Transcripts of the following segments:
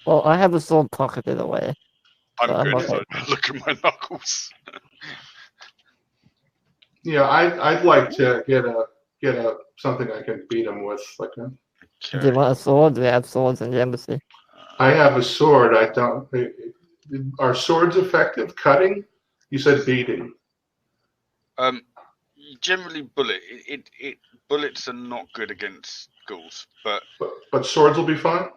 Well, I have a sword pocketed away. So I'm good. okay. So look at my knuckles. Yeah, I'd like to get a something I can beat him with. Like Do you want a sword? We have swords in the embassy. I have a sword. I don't. Are swords effective cutting? You said beating. Generally, bullets are not good against ghouls, but But swords will be fine.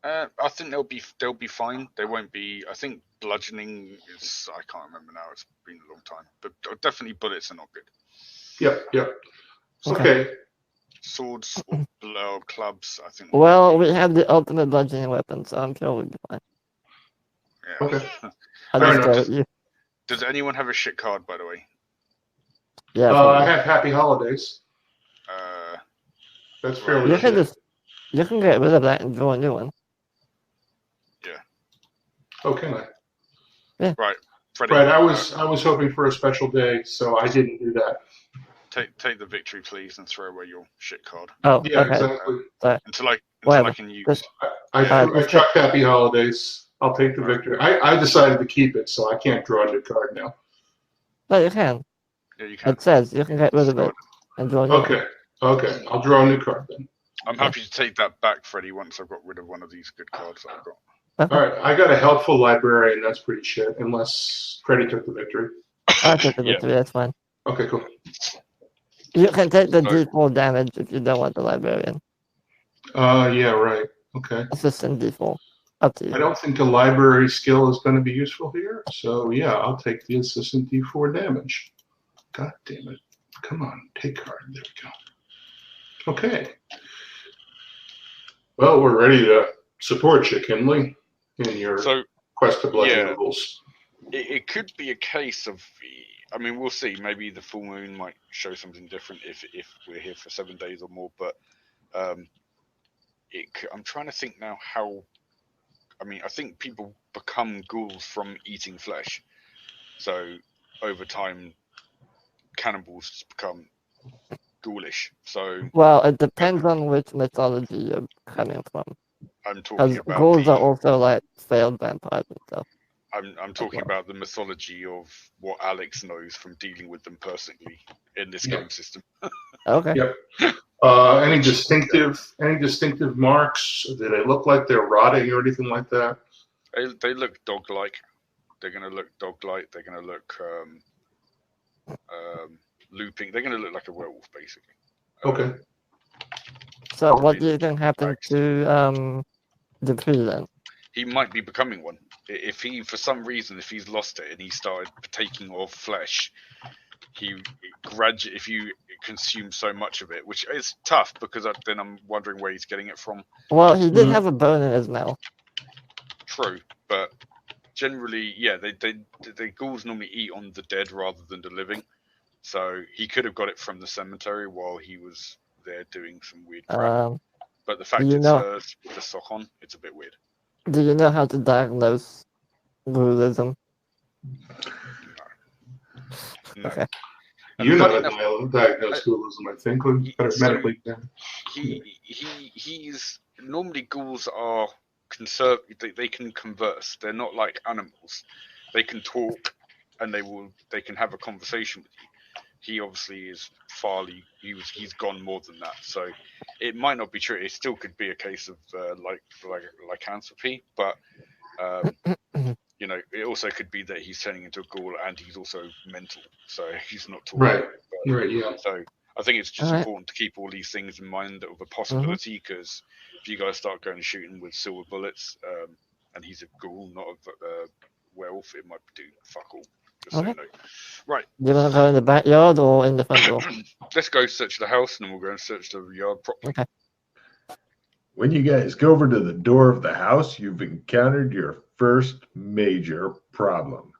I think they'll be fine. They won't be. I think bludgeoning is. I can't remember now. It's been a long time, but definitely bullets are not good. Yep. Okay. Okay. Swords or clubs, I think. Well, we have the ultimate bludgeoning weapon, so I'm sure we'll be fine. Yeah. Okay. I'll Fair just enough. go with you. Does anyone have a shit card, by the way? Yeah. I have Happy Holidays. That's Right. fairly You can shit. you can get rid of that and draw a new one. Yeah. Oh, can I? Yeah. Right. Freddie, Right. I was hoping for a special day, so I didn't do that. take the victory, please, and throw away your shit card. Oh, Yeah, okay. exactly. Until I Whatever. can use. Just, I just chucked Happy Holidays. I'll take the Right. victory. I decided to keep it, so I can't draw a new card now. no, you can. Yeah, you can. It says you can get rid of it and draw a new one. Okay. I'll draw a new card then. I'm happy to take that back, Freddie, once I've got rid of one of these good cards that I've got. Okay. All right. I got a helpful librarian. That's pretty shit. Unless Freddie took the victory. I took the Yeah. victory, that's fine. Okay, cool. You can take the No. D4 damage if you don't want the librarian. Yeah, right. Okay. Assistant D4. Up to I you. don't think a library skill is going to be useful here, so yeah, I'll take the assistant D4 damage. God damn it. Come on, take card. There we go. Okay. Well, we're ready to support you, Kinley, in your quest to bludgeon the ghouls. It could be a case of, I mean, we'll see. Maybe the full moon might show something different if we're here for 7 days or more. But I'm trying to think now how. I mean, I think people become ghouls from eating flesh. So over time, cannibals become ghoulish. So Well, it depends on which mythology you're coming from. I'm talking Because about ghouls are also like failed vampires and stuff. I'm talking about the mythology of what Alex knows from dealing with them personally in this game system. Okay. Yep. Any distinctive marks? Do they look like they're rotting or anything like that? They look dog-like. They're going to look dog-like. They're going to look looping. They're going to look like a werewolf, basically. Okay. So what do you think happened to Dupree then? He might be becoming one. If he, for some reason, if he's lost it and he started partaking of flesh, if you consume so much of it, which is tough because then I'm wondering where he's getting it from. Well, he did have a bone in his mouth. True, but generally, yeah, the ghouls normally eat on the dead rather than the living. So he could have got it from the cemetery while he was there doing some weird crap. But the fact it's hers with the sock on, it's a bit weird. Do you know how to diagnose ghoulism? No. Okay. You know how to diagnose ghoulism, I think. Medically. He's normally ghouls are conserved. They can converse. They're not like animals. They can talk, and they can have a conversation with you. He obviously is he's gone more than that. So it might not be true. It still could be a case of lycanthropy, but you know, it also could be that he's turning into a ghoul and he's also mental, so he's not talking. Right. Yeah. So I think it's just important to keep all these things in mind of a possibility, because if you guys start going shooting with silver bullets, and he's a ghoul, not a werewolf, it might do fuck all. Just so you know. Right. Do you want to go in the backyard or in the front door? Let's go search the house, and then we'll go and search the yard properly. Okay. When you guys go over to the door of the house, you've encountered your first major problem.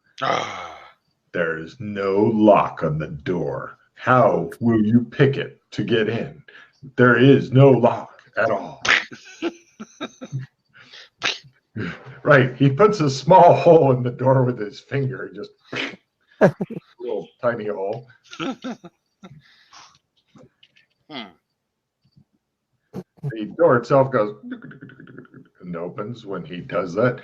There is no lock on the door. How will you pick it to get in? There is no lock at all. Right. He puts a small hole in the door with his finger, just a little tiny hole. The door itself goes, and curtain opens when he does that.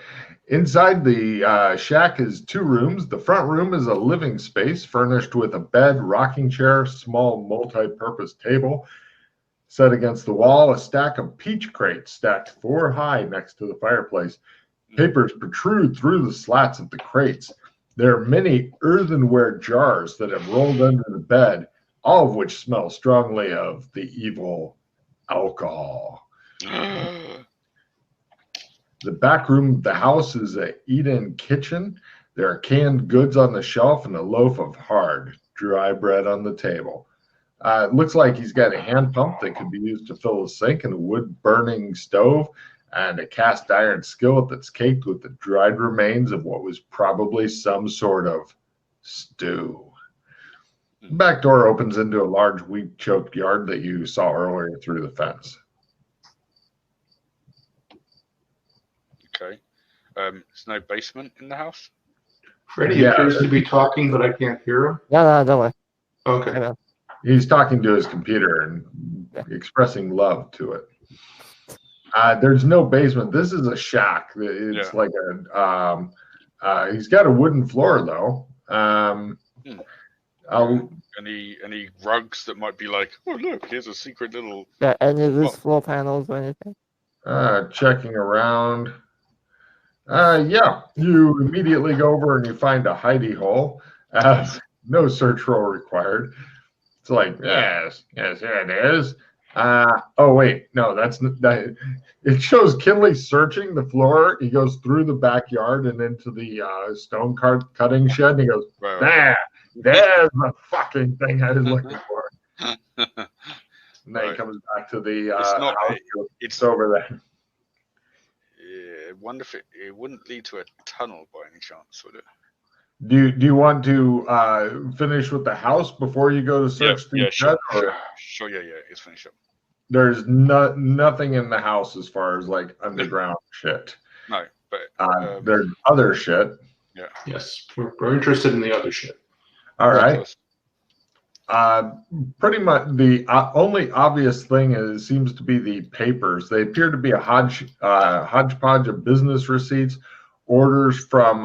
Inside the shack is 2 rooms. The front room is a living space furnished with a bed, rocking chair, small multi-purpose table. Set against the wall, a stack of peach crates stacked 4 high next to the fireplace. Papers protrude through the slats of the crates. There are many earthenware jars that have rolled under the bed, all of which smell strongly of the evil alcohol. The back room of the house is an eat-in kitchen. There are canned goods on the shelf and a loaf of hard, dry bread on the table. It looks like he's got a hand pump that could be used to fill a sink and a wood-burning stove and a cast iron skillet that's caked with the dried remains of what was probably some sort of stew. The back door opens into a large weed-choked yard that you saw earlier through the fence. Okay. There's no basement in the house? Freddy appears to be talking, but I can't hear him. No, don't worry. Okay. Hang on. He's talking to his computer and expressing love to it. There's no basement. This is a shack. It's like a. He's got a wooden floor though. Any rugs that might be like, oh look, here's a secret little. Yeah, any of these floor panels or anything? Checking around. Yeah, you immediately go over and you find a hidey hole. No search roll required. It's like, yes, here it is. Oh wait, no, that. It shows Kinley searching the floor. He goes through the backyard and into the stone cutting shed, and he goes, there's the fucking thing I was looking for. And then he comes back to the house. It's over there. I wonder if it wouldn't lead to a tunnel by any chance, would it? Do you want to finish with the house before you go to search the shed? Sure, it's finished up. There's nothing in the house as far as like underground shit. No, but there's other shit. Yeah. Yes, we're interested in the other shit. All right. Pretty much the only obvious thing seems to be the papers. They appear to be a hodgepodge of business receipts, orders from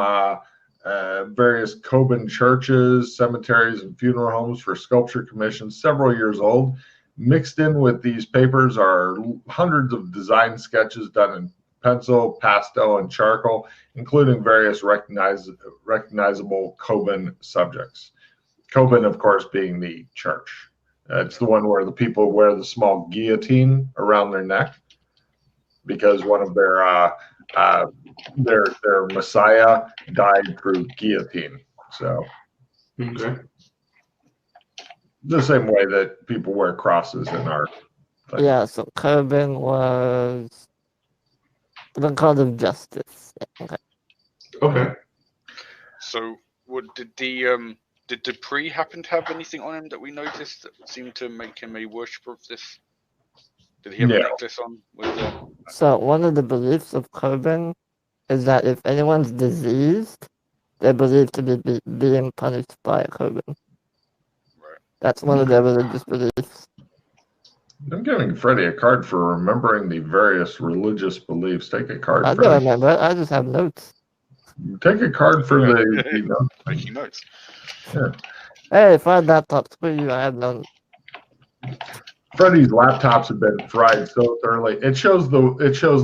various Coben churches, cemeteries, and funeral homes for sculpture commissions several years old. Mixed in with these papers are hundreds of design sketches done in pencil, pastel, and charcoal, including various recognizable Coben subjects. Coben, of course, being the church. It's the one where the people wear the small guillotine around their neck because one of their Messiah died through guillotine. So, okay. The same way that people wear crosses in our thing. Yeah, so Coben was the cause of justice. Okay. So, did Dupree happen to have anything on him that we noticed that seemed to make him a worshipper of this? Did he have a necklace on with So one of the beliefs of Coben is that if anyone's diseased, they're believed to be being punished by a Coben. Right. That's one of their religious beliefs. I'm giving Freddie a card for remembering the various religious beliefs. Take a card. I don't remember it. I just have notes. Take a card for the making notes. Yeah. Hey, if I had laptop, screw you, I have none. Freddie's laptops have been fried so thoroughly. It shows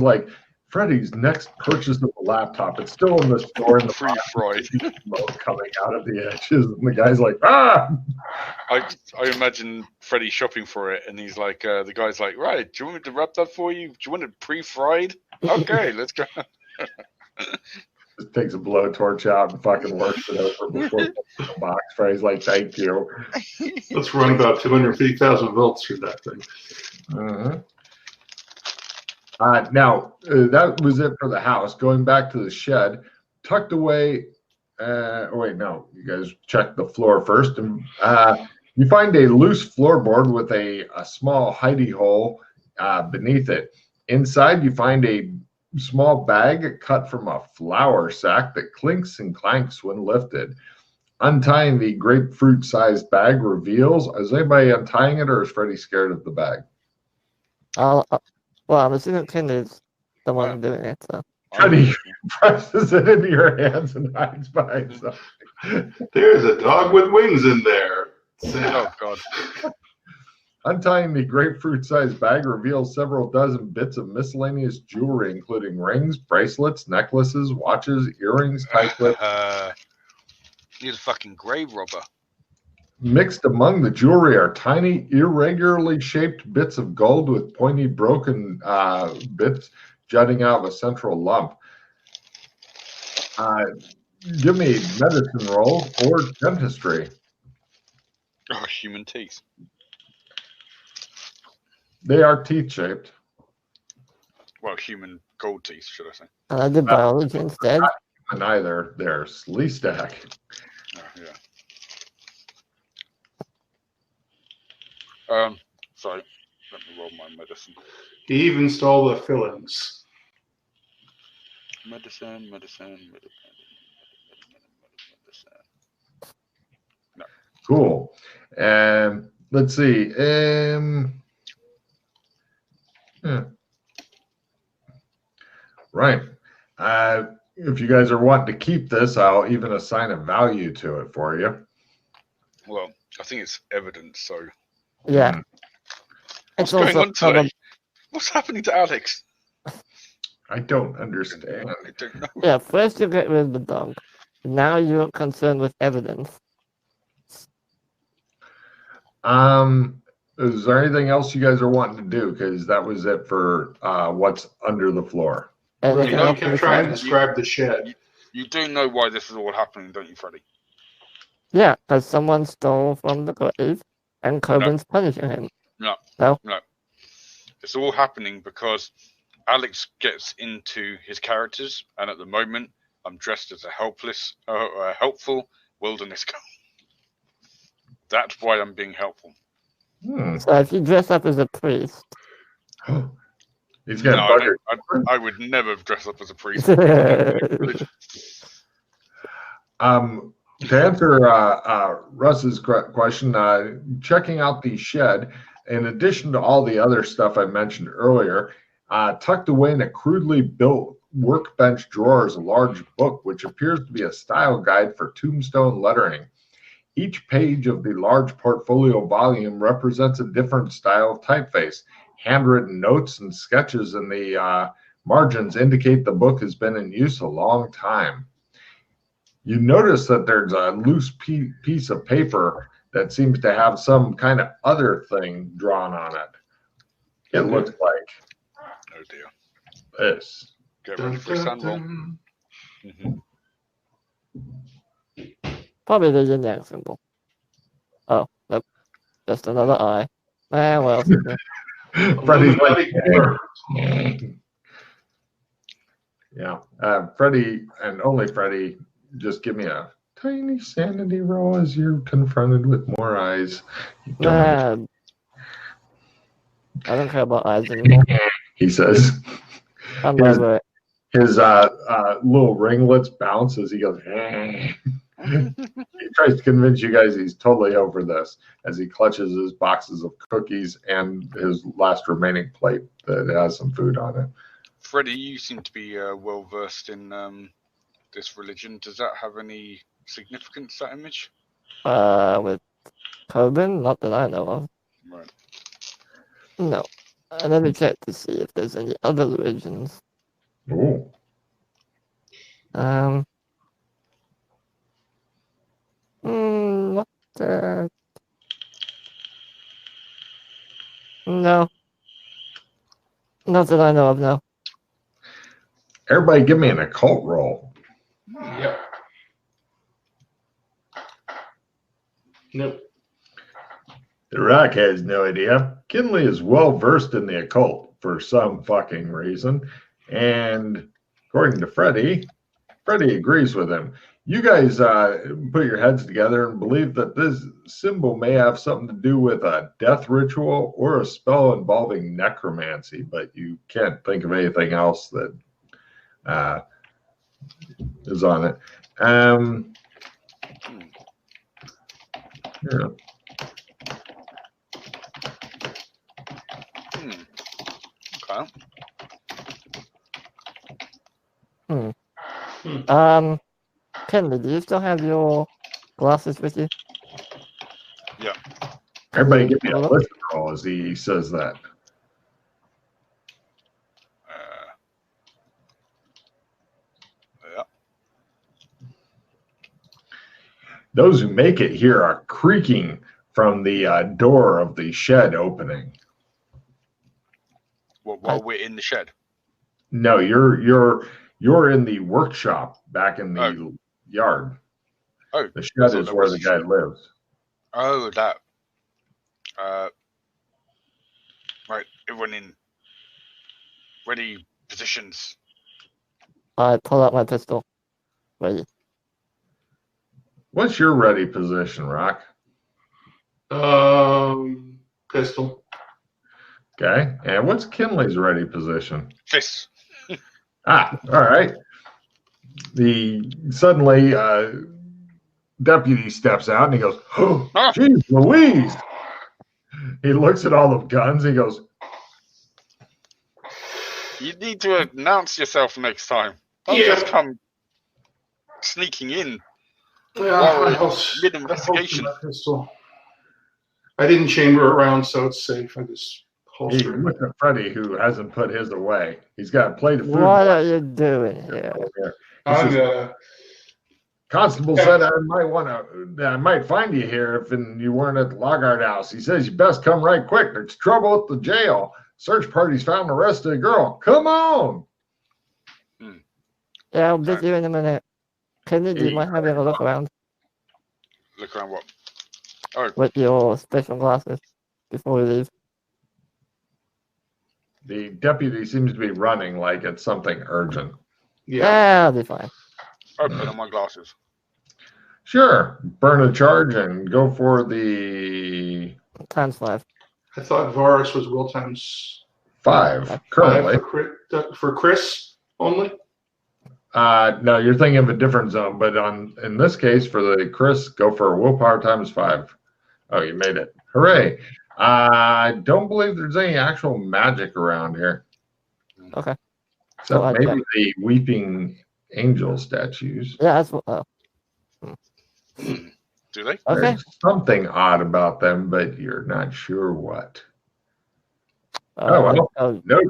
like Freddie's next purchase of a laptop. It's still in the store in the free fried smoke coming out of the edges, and the guy's like, ah. I imagine Freddie shopping for it, and he's like, the guy's like, right, do you want me to wrap that for you? Do you want it pre-fried? Okay, let's go. Just takes a blowtorch out and fucking works it over before the box. Freddie's like, thank you. Let's run about 250,000 volts through that thing. Now, that was it for the house. Going back to the shed, tucked away. Wait, no, you guys check the floor first. And you find a loose floorboard with a small hidey hole beneath it. Inside, you find a small bag cut from a flour sack that clinks and clanks when lifted. Untying the grapefruit-sized bag reveals. Is anybody untying it, or is Freddie scared of the bag? Well, I'm assuming Ken is. the one doing it. So Freddy presses it into your hands and hides behind something. There's a dog with wings in there. Oh God. Untying the grapefruit-sized bag reveals several dozen bits of miscellaneous jewelry, including rings, bracelets, necklaces, watches, earrings, tie clips. He's a fucking grave robber. Mixed among the jewelry are tiny, irregularly shaped bits of gold with pointy, broken bits jutting out of a central lump. Give me medicine roll or dentistry. Oh, human teeth. They are teeth-shaped. Well, human gold teeth, should I say? and I did biology instead. And either they're Sleestack. Oh, yeah. Sorry. Let me roll my medicine. He even stole the fillings. Medicine. No. Cool. Let's see. Right. If you guys are wanting to keep this, I'll even assign a value to it for you. Well, I think it's evidence, so. Yeah. What's It's going also on today? What's happening to Alex? I don't understand. I don't know. Yeah, first you get rid of the dog. Now you're concerned with evidence. Is there anything else you guys are wanting to do? Because that was it for what's under the floor. Anything He else kept trying to besides? describe the shed. You do know why this is all happening, don't you, Freddy? Yeah, because someone stole from the grave and Coben's punishing him. No. No? No. It's all happening because Alex gets into his characters, and at the moment, I'm dressed as a helpful wilderness guy. That's why I'm being helpful. So if you dress up as a priest. He's got No, I would never dress up as a priest. To answer Russ's question, checking out the shed, in addition to all the other stuff I mentioned earlier, tucked away in a crudely built workbench drawer is a large book, which appears to be a style guide for tombstone lettering. Each page of the large portfolio volume represents a different style of typeface. Handwritten notes and sketches in the margins indicate the book has been in use a long time. You notice that there's a loose piece of paper that seems to have some kind of other thing drawn on it. It looks like Oh dear. this. Get ready for a sand roll. Probably the yin-yang symbol. Oh, nope. Just another eye. Well. Freddy's like, yeah. Freddy, and only Freddy, just give me a tiny sanity roll as you're confronted with more eyes. I don't care about eyes anymore. He says. I'm over it. His little ringlets bounce as he goes. He tries to convince you guys he's totally over this as he clutches his boxes of cookies and his last remaining plate that has some food on it. Freddy, you seem to be well versed in this religion. Does that have any significance, that image? With Coben? Not that I know of. Right. No. Let me check to see if there's any other religions. Ooh. What the... No. Not that I know of, no. Everybody give me an occult roll. Yep. Nope. The Rock has no idea. Kinley is well versed in the occult for some fucking reason. And according to Freddy agrees with him. You guys put your heads together and believe that this symbol may have something to do with a death ritual or a spell involving necromancy, but you can't think of anything else that is on it. Yeah. Okay. Kenley, do you still have your glasses with you? Yeah. Everybody you give me have a a look? listen roll as he says that. Yeah. Those who make it here are creaking from the door of the shed opening. Well, while we're in the shed. No, you're in the workshop back in the yard. Oh, The I shed thought is that where was the the guy shed. lives. Oh, that. Right, everyone in ready positions. I pull out my pistol. Ready. What's your ready position, Rock? Pistol. Okay. And what's Kinley's ready position? Fists. Ah, all right. Suddenly deputy steps out and he goes, "Oh, Ah! geez, Louise!" He looks at all the guns. He goes, You need to announce yourself next time. Don't Yeah. just come sneaking in Yeah, while I we're holster mid-investigation. my pistol. I didn't chamber it around, so it's safe. I just he holster it. looks at Freddie, who hasn't put his away. He's got a plate of food. What are you doing here? He says, Constable said I might find you here if you weren't at the Logard house. He says you best come right quick. There's trouble at the jail. Search party's found the rest of the girl. Come on. Yeah, I'll visit you in a minute. Kenley, do you mind having a look around Look around what? Oh, with your special glasses before we leave? The deputy seems to be running like it's something urgent. Yeah, I'll be fine. I put on my glasses. Sure. Burn a charge and go for the Times 5. I thought Varus was will times 5 currently. 5 for Chris only. No, you're thinking of a different zone, but in this case, for the Chris, go for willpower times 5. Oh, you made it. Hooray. I don't believe there's any actual magic around here. Okay. Except I'll maybe check. the weeping angel statues. Yeah, that's what. Do they? Okay. There's something odd about them, but you're not sure what. No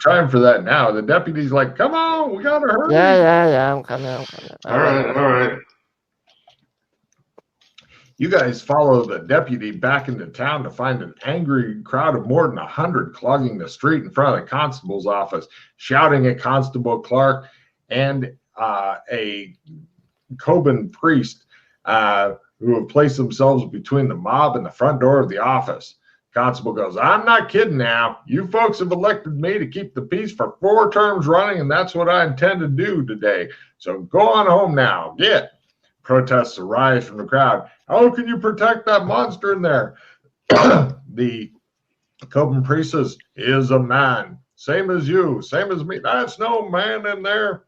time for that now. The deputy's like, come on, we gotta hurry. Yeah, I'm coming. All right. You guys follow the deputy back into town to find an angry crowd of more than 100 clogging the street in front of the constable's office, shouting at Constable Clark and a Coben priest who have placed themselves between the mob and the front door of the office. Constable goes, I'm not kidding now. You folks have elected me to keep the peace for 4 terms running, and that's what I intend to do today. So go on home now. Get. Protests arise from the crowd. How can you protect that monster in there? The Coben priest says, he is a man. Same as you. Same as me. That's no man in there.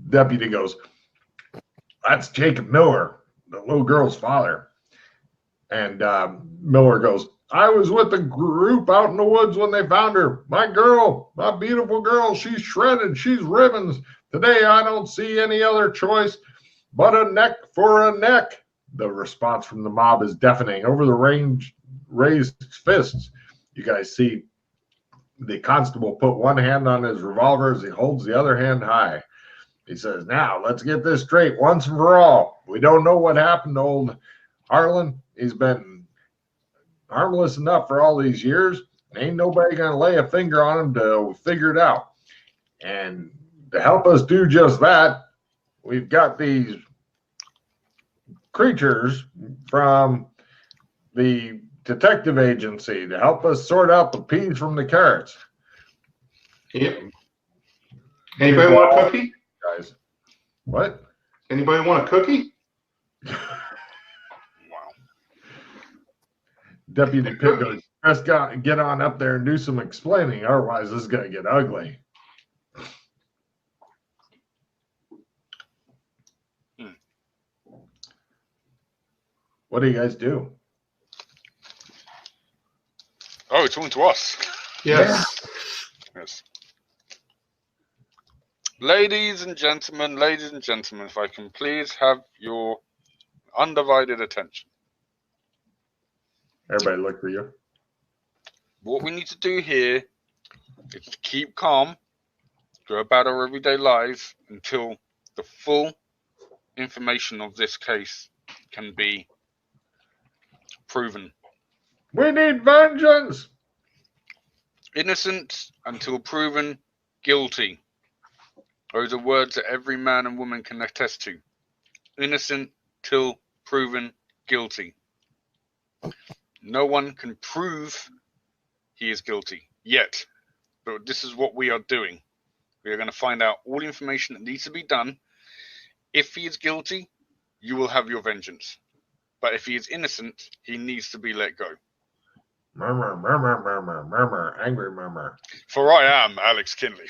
Deputy goes, that's Jacob Miller, the little girl's father. And Miller goes, I was with the group out in the woods when they found her. My girl, my beautiful girl, she's shredded. She's ribbons. Today I don't see any other choice but a neck for a neck. The response from the mob is deafening. Over the raised fists, you guys see the constable put one hand on his revolver as he holds the other hand high. He says, now, let's get this straight once and for all. We don't know what happened to old Harlan. He's been harmless enough for all these years. Ain't nobody going to lay a finger on him to figure it out. And to help us do just that, we've got these creatures from the detective agency to help us sort out the peas from the carrots. Yep. Anybody want a cookie? Guys, what? Anybody want a cookie? Wow. Deputy Pig goes, let's get on up there and do some explaining. Otherwise, this is going to get ugly. What do you guys do? Oh, it's talking to us. Yes. Yes. Ladies and gentlemen, if I can please have your undivided attention. Everybody look for you. What we need to do here is to keep calm, go about our everyday lives until the full information of this case can be proven. We need vengeance. Innocent until proven guilty. Those are words that every man and woman can attest to. Innocent till proven guilty. No one can prove he is guilty yet. But this is what we are doing. We are going to find out all the information that needs to be done. If he is guilty, you will have your vengeance. But if he is innocent, he needs to be let go. Murmur, murmur, murmur, murmur, angry murmur. For I am Alex Kinley.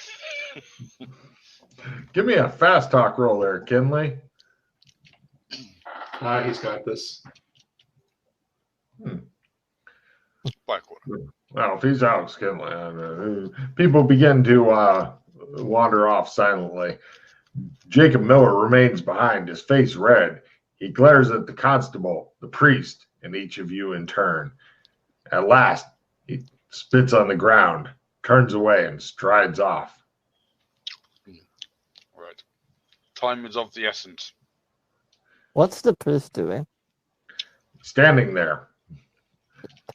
Give me a fast talk roll there, Kinley. He's got this. Blackwater. Well, if he's Alex Kinley, people begin to wander off silently. Jacob Miller remains behind, his face red. He glares at the constable, the priest, and each of you in turn. At last, he spits on the ground, turns away, and strides off. Right. Time is of the essence. What's the priest doing? Standing there.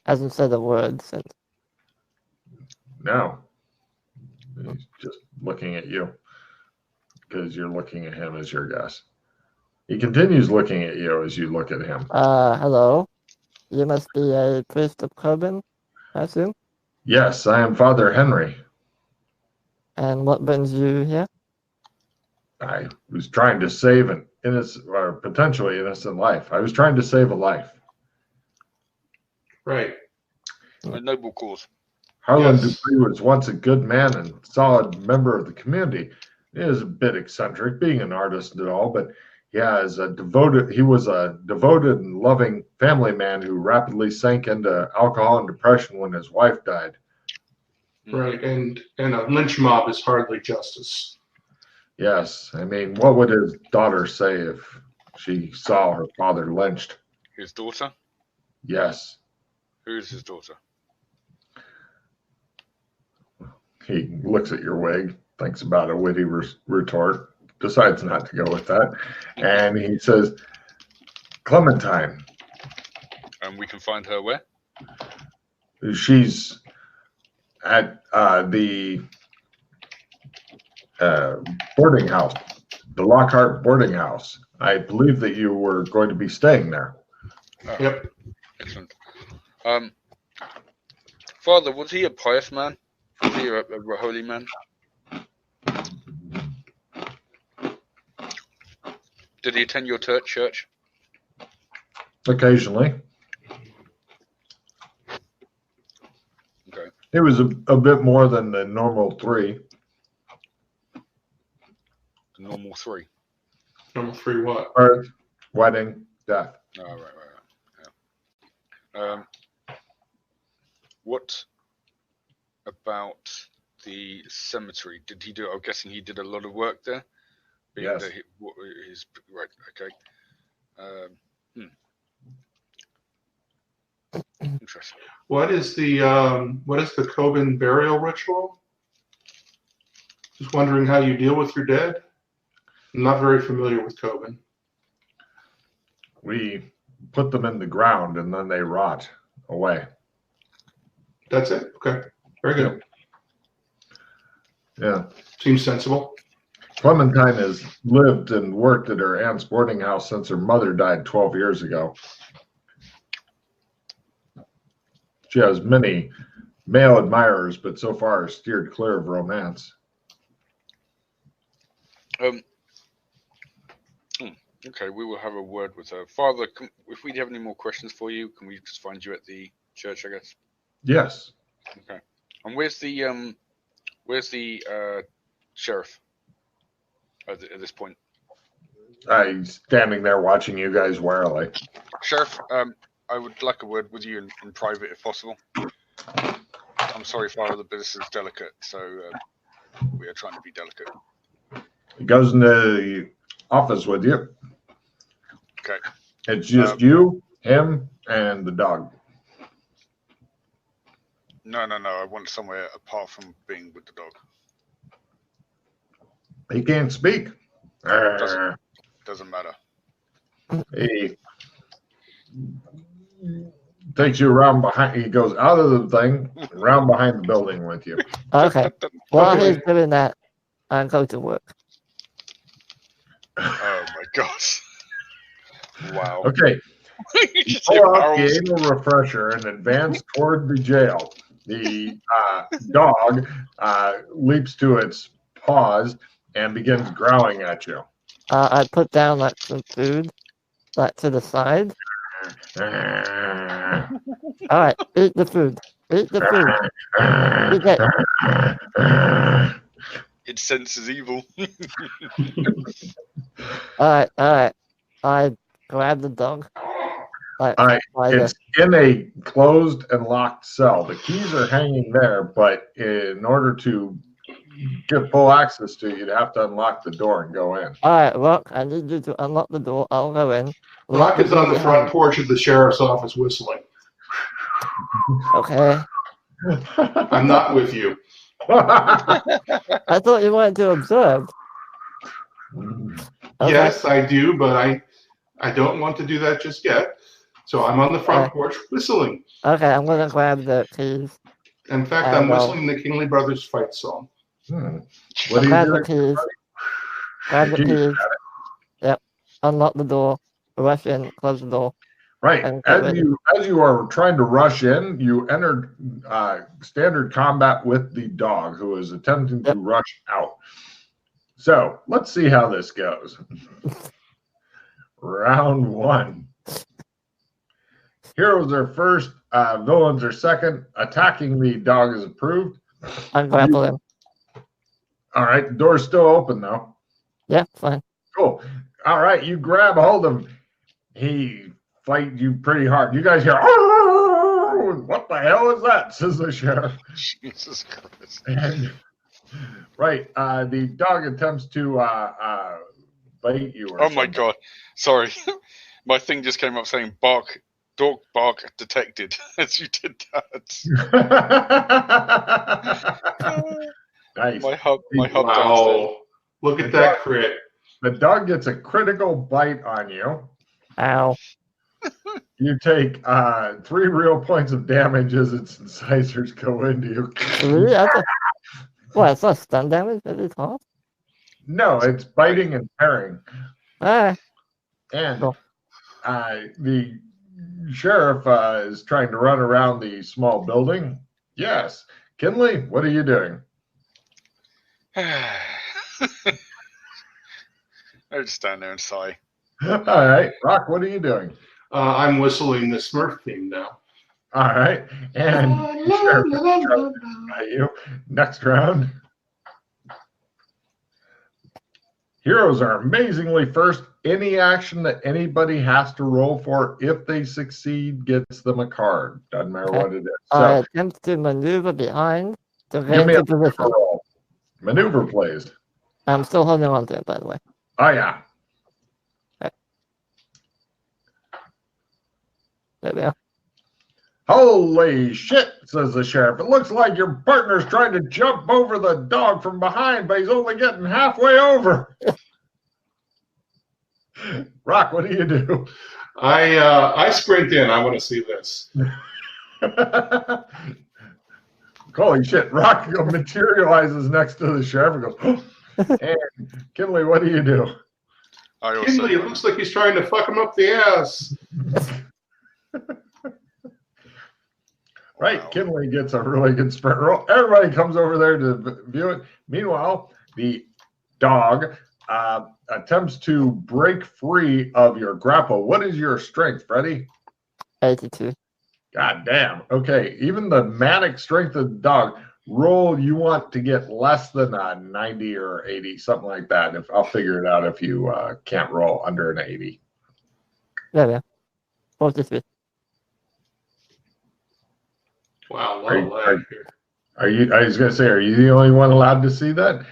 Hasn't said a word since. No. He's just looking at you because you're looking at him as your guess. He continues looking at you as you look at him. Hello? You must be a priest of Corbin, I assume? Yes, I am Father Henry. And what brings you here? I was trying to save an innocent, or potentially innocent life. I was trying to save a life. Right. A noble cause. Harlan Yes. Dupree was once a good man and solid member of the community. He is a bit eccentric, being an artist and all, but he was a devoted and loving family man who rapidly sank into alcohol and depression when his wife died. Right. And a lynch mob is hardly justice. Yes, I mean, what would his daughter say if she saw her father lynched? His daughter? Yes. Who is his daughter? He looks at your wig, thinks about a witty retort, decides not to go with that, and he says, Clementine. And we can find her where? She's at the boarding house, the Lockhart boarding house. I believe that you were going to be staying there. Oh, Yep. excellent. Father, was he a pious man? Was he a holy man? Did he attend your church? Occasionally. Okay. It was a bit more than the normal 3. The normal 3. Number 3 what? Birth, wedding, death. Oh, right. Yeah. What about the cemetery? Did he do? I'm guessing he did a lot of work there. Being Yes. that right. Okay. Interesting. What is the Coben burial ritual? Just wondering how you deal with your dead. I'm not very familiar with Coben. We put them in the ground and then they rot away. That's it. Okay. Very good. Yeah. Seems sensible. Clementine has lived and worked at her aunt's boarding house since her mother died 12 years ago. She has many male admirers, but so far has steered clear of romance. Okay, we will have a word with her. Father, if we have any more questions for you, can we just find you at the church, I guess? Yes. Okay. And where's the sheriff at this point? I'm standing there watching you guys warily. Sheriff, I would like a word with you in private if possible. I'm sorry, Father, but this is delicate, so we are trying to be delicate. He goes into the office with you. Okay. It's just you, him, and the dog. No. I want somewhere apart from being with the dog. He can't speak. Doesn't matter. He takes you around behind. He goes out of the thing, around behind the building with you. Okay. While he's doing that, I go to work. Oh my gosh. Wow. Okay. You You say pull out barrels. the anal refresher and advance toward the jail. The dog leaps to its paws and begins growling at you. I put down like some food, like to the side. All right, eat the food. Eat the food. Eat it. It senses evil. All right. I grab the dog. Like, All right, by it's in a closed and locked cell. The keys are hanging there, but in order to get full access to it, you'd have to unlock the door and go in. All right, look, I need you to unlock the door. I'll go in. Rock is on the front porch of the sheriff's office whistling. Okay. I'm not with you. I thought you wanted to observe. Okay. Yes, I do, but I don't want to do that just yet. So I'm on the front porch whistling. Okay, I'm gonna grab the keys. In fact, I'm whistling the Kingsley Brothers fight song. What do you Grab do? the keys. Grab the keys. Yep. Unlock the door. Rush in. Close the door. Right. As you are trying to rush in, you enter standard combat with the dog, who is attempting to rush out. So let's see how this goes. Round one. Heroes are first, villains are second. Attacking the dog is approved. Ungrapple him. All right, the door's still open though. Yeah, fine. Cool. All right, you grab hold of him. He fight you pretty hard. You guys hear, "Oh, what the hell is that?" says the sheriff. Jesus Christ. And, right, the dog attempts to bite you. Or my God. Sorry. My thing just came up saying bark. Dog bark detected as you did that. Nice. My hub Wow. downstairs. Look at that crit. The dog gets a critical bite on you. Ow. You take 3 real points of damage as its incisors go into you. 3? What, it's not stun damage at its half? No, it's biting and tearing. Alright. And Cool. the sheriff is trying to run around the small building. Yes. Kinley, what are you doing? I just stand there and sigh. All right. Rock, what are you doing? I'm whistling the Smurf theme now. All right. And sheriff is trying to bite you. Next round. Heroes are amazingly first. Any action that anybody has to roll for, if they succeed, gets them a card. Doesn't matter what it is. I So attempt to maneuver behind to give gain me the a position. roll. Maneuver, please. I'm still holding on to it, by the way. Oh, yeah. There we are. Holy shit, says the sheriff. It looks like your partner's trying to jump over the dog from behind, but he's only getting halfway over. Rock, what do you do? I sprint in. I want to see this. Holy shit, Rock materializes next to the sheriff and goes, oh. And Kinley, what do you do? Kinley, it looks like he's trying to fuck him up the ass. Right, Wow. Kinley gets a really good sprint roll. Everybody comes over there to view it. Meanwhile, the dog attempts to break free of your grapple. What is your strength, Freddy? 82. God damn. Okay, even the manic strength of the dog, roll you want to get less than a 90 or 80, something like that. I'll figure it out if you can't roll under an 80. There we are. 43. Wow, a lot of lag here. Are you? I was going to say, are you the only one allowed to see that?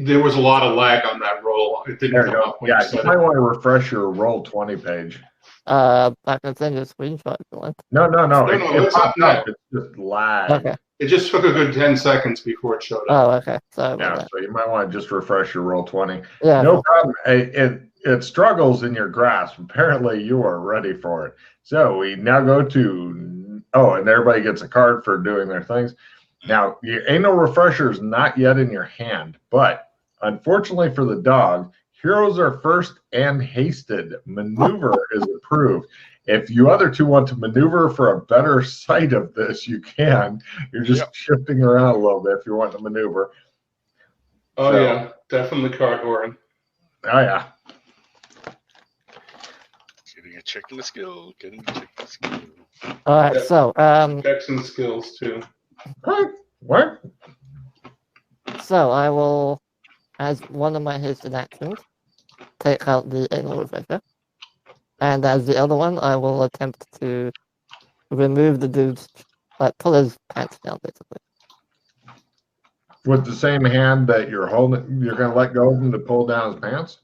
There was a lot of lag on that roll. It didn't There you come go. up when you Yeah, you said might it. want to refresh your roll 20 page. I can send you a screenshot if you want. No. No, It that's not popped up. now. It's just lag. Okay. It just took a good 10 seconds before it showed up. Oh, okay. Sorry about Yeah, that. so you might want to just refresh your roll 20. Yeah. No Sure. problem. It struggles in your grasp. Apparently, you are ready for it. So we now go to, and everybody gets a card for doing their things. Now, your anal refresher is not yet in your hand, but unfortunately for the dog, heroes are first and hasted. Maneuver is approved. If you other two want to maneuver for a better sight of this, you can. You're just shifting around a little bit if you want to maneuver. Oh, So- yeah. Definitely card Orin. Oh, yeah. Getting a check in the skill. Getting a check in the skill. All right. Yeah. So Checks and skills, too. What? So I will, as one of my hasted actions, take out the anal refresher. And as the other one, I will attempt to remove the dude's, pull his pants down, basically. With the same hand that you're holding, you're going to let go of him to pull down his pants?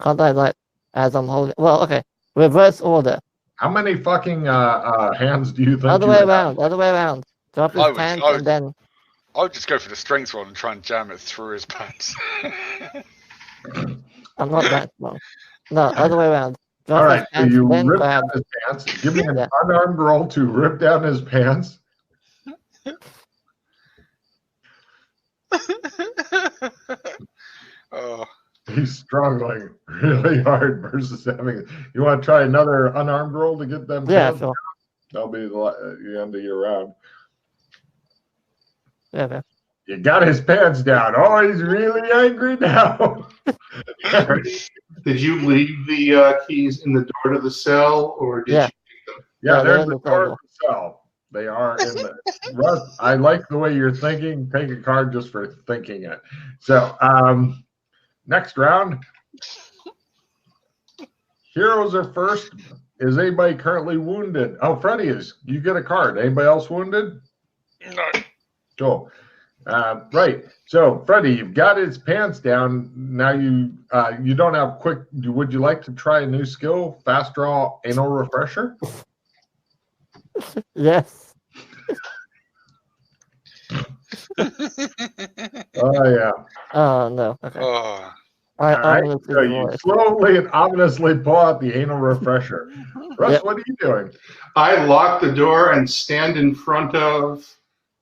Can't I, as I'm holding, well, okay, reverse order. How many fucking hands do you think Other you way have? around, other way around. Drop his pants and then... I would just go for the strength roll and try and jam it through his pants. I'm not that strong. No, other way around. Drop All his right, so pants, you then rip grab. down his pants. Give me an Yeah. unarmed roll to rip down his pants. Oh, He's struggling really hard versus having. You want to try another unarmed roll to get them Yeah, pants? sure. That'll be the end of your round. Yeah, okay. You got his pants down. Oh, he's really angry now. Did you leave the keys in the door to the cell, or did Yeah. you take them? Yeah, Yeah, they're they're in the in the door cell. of the cell. They are in the. Russ, I like the way you're thinking. Take a card just for thinking it. So, next round. Heroes are first. Is anybody currently wounded? Oh, Freddie is. You get a card. Anybody else wounded? no. Cool. Right. So, Freddie, you've got his pants down. Now you don't have quick. Would you like to try a new skill? Fast draw anal refresher? Yes. Oh, yeah. Oh, no. Okay. Oh. I All right. ominously So you voice. slowly and ominously pull out the anal refresher. Russ, Yep. what are you doing? I lock the door and stand in front of,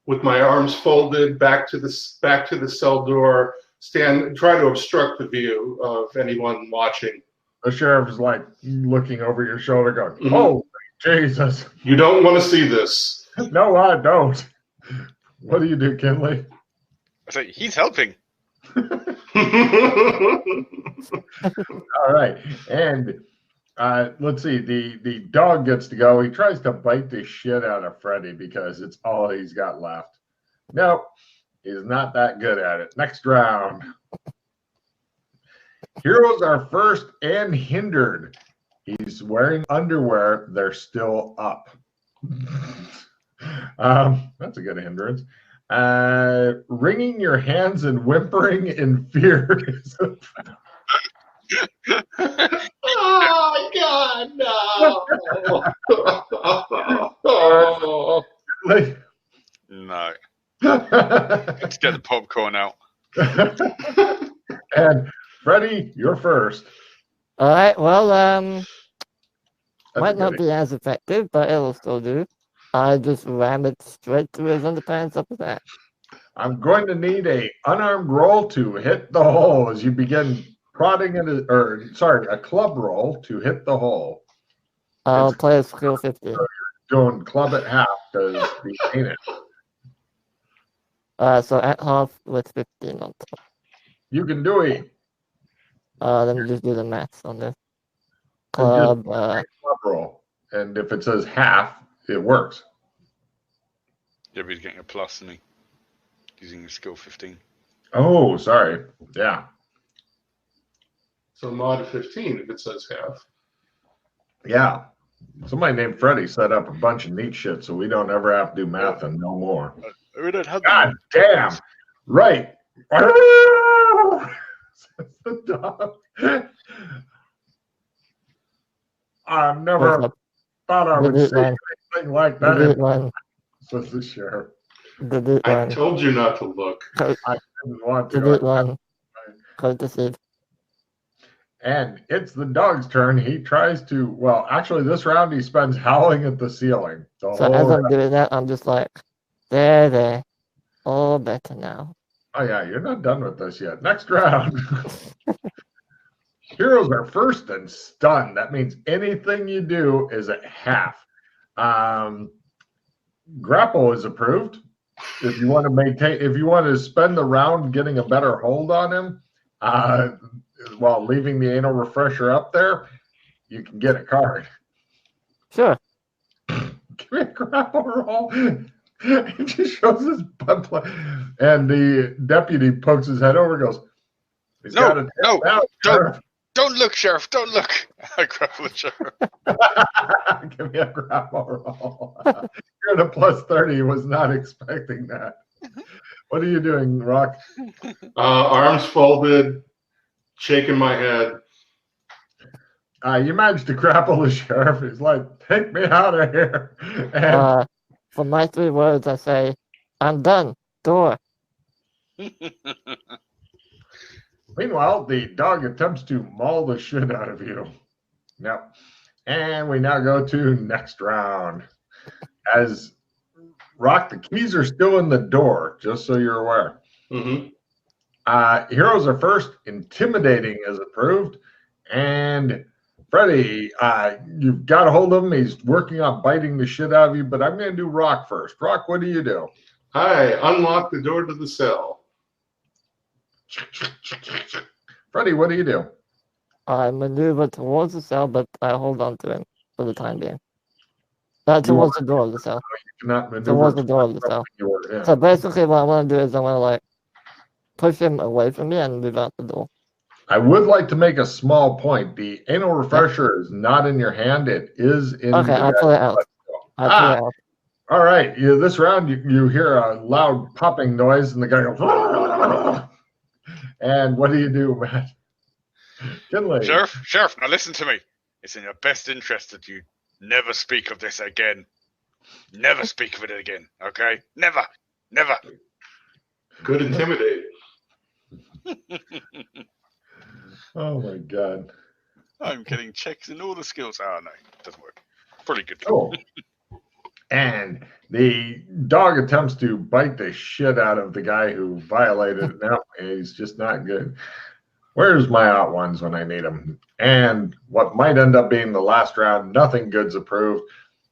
with my arms folded, back to the cell door. Try to obstruct the view of anyone watching. The sheriff is like looking over your shoulder, going, Mhm. "Oh, Jesus! You don't want to see this. No, I don't." What do you do, Kinley? I say, he's helping. All right, and let's see. The dog gets to go. He tries to bite the shit out of Freddie because it's all he's got left. Nope, he's not that good at it. Next round. Heroes are first and hindered. He's wearing underwear. They're still up. That's a good hindrance. Wringing your hands and whimpering in fear. Oh, God, no. Like, No. Let's get the popcorn out. and Freddie, you're first. All right. Well, That's might a not good be as effective, but it'll still do. I just ram it straight through his underpants up his ass. I'm going to need a unarmed roll to hit the hole as you begin prodding it, a club roll to hit the hole. I'll It's- play a skill 15. Going club at half does the ain't it. So at half with 15 on top. You can do it. Let me just do the maths on this. And just Club, club roll. And if it says half, it works. Yeah, but he's getting a plus, isn't he? Using skill 15. Oh, sorry. Yeah. So mod of 15 if it says half. Yeah. Somebody named Freddie set up a bunch of neat shit so we don't ever have to do math and no more. We don't have God damn. Right. says the dog. I never thought I would say anything like that, says the sheriff. I told you not to look. I didn't want to. And it's the dog's turn. He tries to, well, actually, this round he spends howling at the ceiling. So as I'm doing that, I'm just like, there. All better now. Oh, yeah, you're not done with this yet. Next round. Heroes are first and stunned. That means anything you do is at half. Grapple is approved. If you want to spend the round getting a better hold on him, while leaving the anal refresher up there, you can get a card. Sure. Give me a grapple roll. It just shows his butt plug. And the deputy pokes his head over and goes, Don't look, Sheriff. Don't look. I grapple the Sheriff. Give me a grapple roll. You're at a plus 30. Was not expecting that. What are you doing, Rock? Arms folded, shaking my head. You managed to grapple the sheriff. He's like, take me out of here. And for my 3 words, I say, I'm done. Door. Meanwhile, the dog attempts to maul the shit out of you. Yep. And we now go to next round. As Rock, the keys are still in the door, just so you're aware. Mm-hmm. Heroes are first. Intimidating is approved. And Freddy, you've got a hold of him. He's working on biting the shit out of you, but I'm going to do Rock first. Rock, what do you do? I unlock the door to the cell. Freddie, what do you do? I maneuver towards the cell, but I hold on to him for the time being. Towards the door of the cell. You cannot maneuver towards the door of the cell. So basically what I want to do is I want to push him away from me and move out the door. I would like to make a small point. The anal refresher is not in your hand. It is in Okay, I pull it out. I pull it out. All right. This round, you hear a loud popping noise, and the guy goes, and what do you do, Matt? Kinley. Sheriff, now listen to me. It's in your best interest that you never speak of this again. Never speak of it again, okay? Never. Good intimidate. Oh, my God. I'm getting checks in all the skills. Oh, no, it doesn't work. Pretty good. Cool. And the dog attempts to bite the shit out of the guy who violated it. Now he's just not good. Where's my out ones when I need them? And what might end up being the last round, nothing good's approved.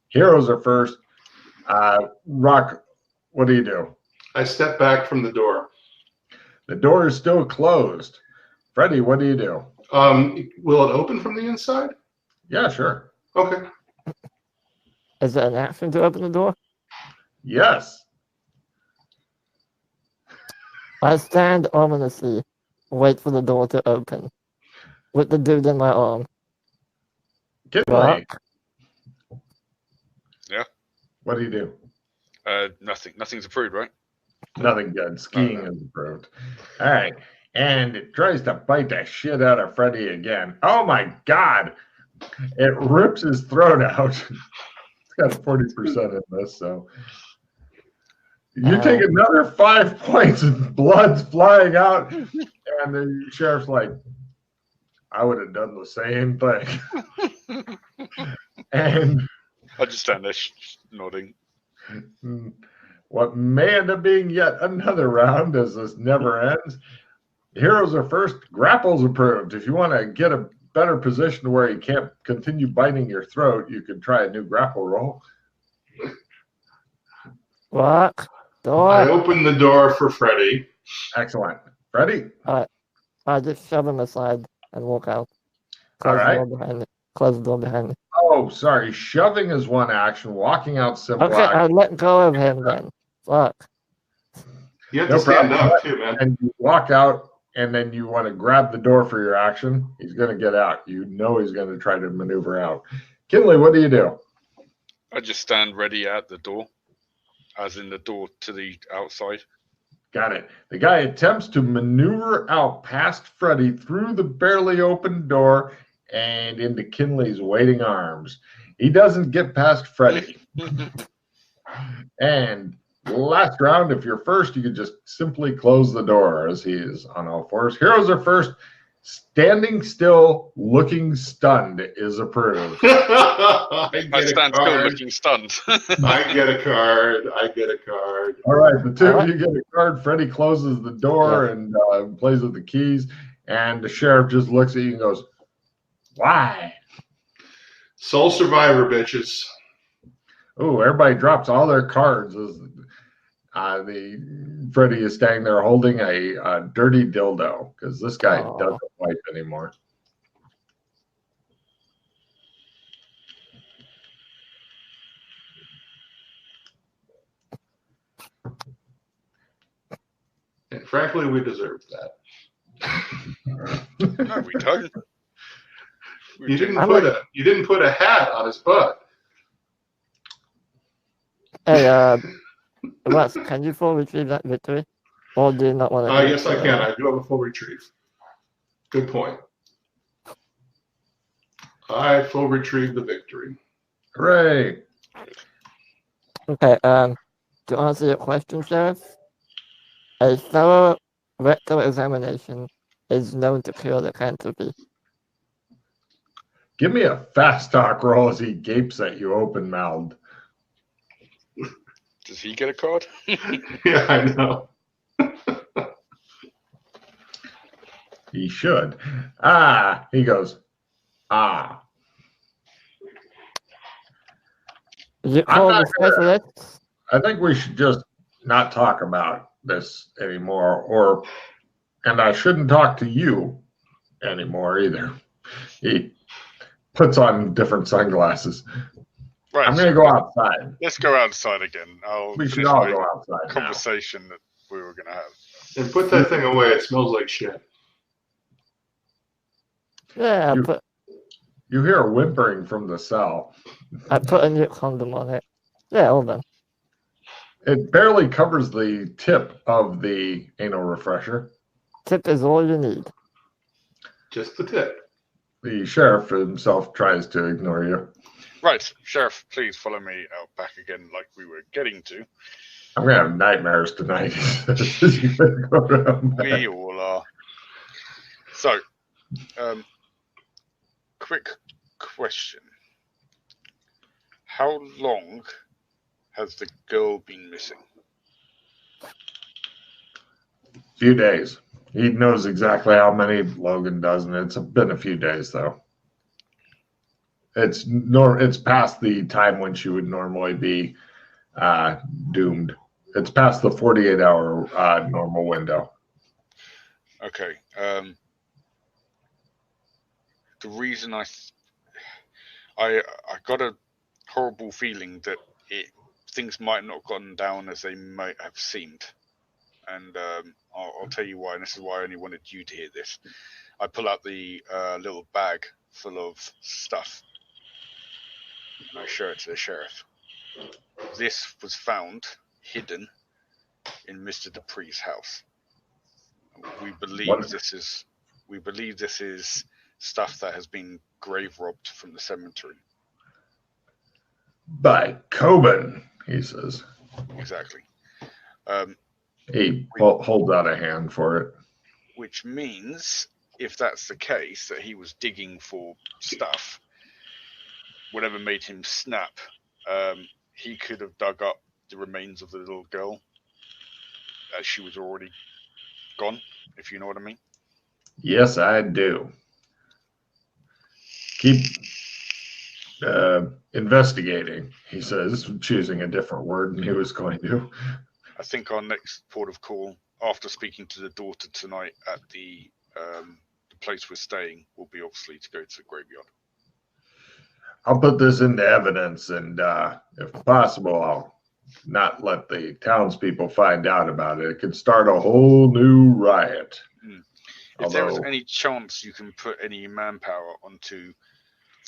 Heroes are first. Rock, what do you do? I step back from the door. The door is still closed. Freddie, what do you do? Will it open from the inside? Yeah, sure. Okay. Is it an action to open the door? Yes. I stand ominously, wait for the door to open, with the dude in my arm. Kinley. Yeah. What do you do? Nothing. Nothing's approved, right? Nothing good. Skiing is approved. All right. And it tries to bite the shit out of Freddy again. Oh, my God. It rips his throat out. It's got 40% in this, so. You take another 5 points and blood's flying out. And the sheriff's like, I would have done the same thing. And I just stand there nodding. What may end up being yet another round as this never ends. Heroes are first. Grapple's approved. If you want to get a better position where he can't continue biting your throat, you could try a new grapple roll. What? Door? I open the door for Freddy. Excellent. Freddy? I just shove him aside and walk out. All right. Close the door behind me. Oh, sorry. Shoving is one action. Walking out simple Okay, action. I let go of him then. Fuck. You have to stand up too, man. And you walk out, and then you want to grab the door for your action. He's going to get out. You know he's going to try to maneuver out. Kinley, what do you do? I just stand ready at the door, as in the door to the outside. Got it. The guy attempts to maneuver out past Freddy through the barely open door and into Kinley's waiting arms. He doesn't get past Freddy. And last round, if you're first, you can just simply close the door as he is on all fours. Heroes are first. Standing still, looking stunned is approved. I I get a stand still card. looking stunned. I get a card. I get a card. All right, the two of you get a card. Freddy closes the door and plays with the keys. And the sheriff just looks at you and goes, "Why?" Sole survivor, bitches. Oh, everybody drops all their cards as the Freddy is standing there holding a dirty dildo because this guy doesn't wipe anymore. And frankly, we deserve that. No, we don't. You didn't put a hat on his butt. Hey, Russ, can you full retrieve that victory? Or do you not want to? Yes, I can. I do have a full retrieve. Good point. I full retrieve the victory. Hooray! Okay, to answer your question, Sheriff, a thorough rectal examination is known to cure the cancer bee. Give me a fast talk roll as he gapes at you open-mouthed. Does he get a card? Yeah, I know. He should. He goes, Is it called the specialist? I think we should just not talk about this anymore, and I shouldn't talk to you anymore either. He puts on different sunglasses. Right, I'm going to go outside. Let's go outside again. We should all go outside conversation that we were going to have. And put that thing away. It smells like shit. Yeah, you hear a whimpering from the cell. I put a new condom on it. Yeah, hold on. It barely covers the tip of the anal refresher. Tip is all you need. Just the tip. The sheriff himself tries to ignore you. Right, Sheriff, please follow me out back again like we were getting to. I'm going to have nightmares tonight. We all are. So, quick question. How long has the girl been missing? Few days. He knows exactly how many. Logan doesn't. It's been a few days, though. It's past the time when she would normally be doomed. It's past the 48-hour normal window. Okay. The reason I got a horrible feeling that things might not have gone down as they might have seemed, and I'll tell you why. And this is why I only wanted you to hear this. I pull out the little bag full of stuff, and I show it to the sheriff. This was found hidden in Mr. Dupree's house. We believe this is stuff that has been grave robbed from the cemetery. By Coben, he says. Exactly. He holds out a hand for it. Which means, if that's the case, that he was digging for stuff, whatever made him snap, he could have dug up the remains of the little girl as she was already gone, if you know what I mean. Yes, I do. Keep investigating, he says, choosing a different word than he was going to. I think our next port of call, after speaking to the daughter tonight at the place we're staying, will be obviously to go to the graveyard. I'll put this into evidence, and if possible, I'll not let the townspeople find out about it. It could start a whole new riot. If there is any chance you can put any manpower onto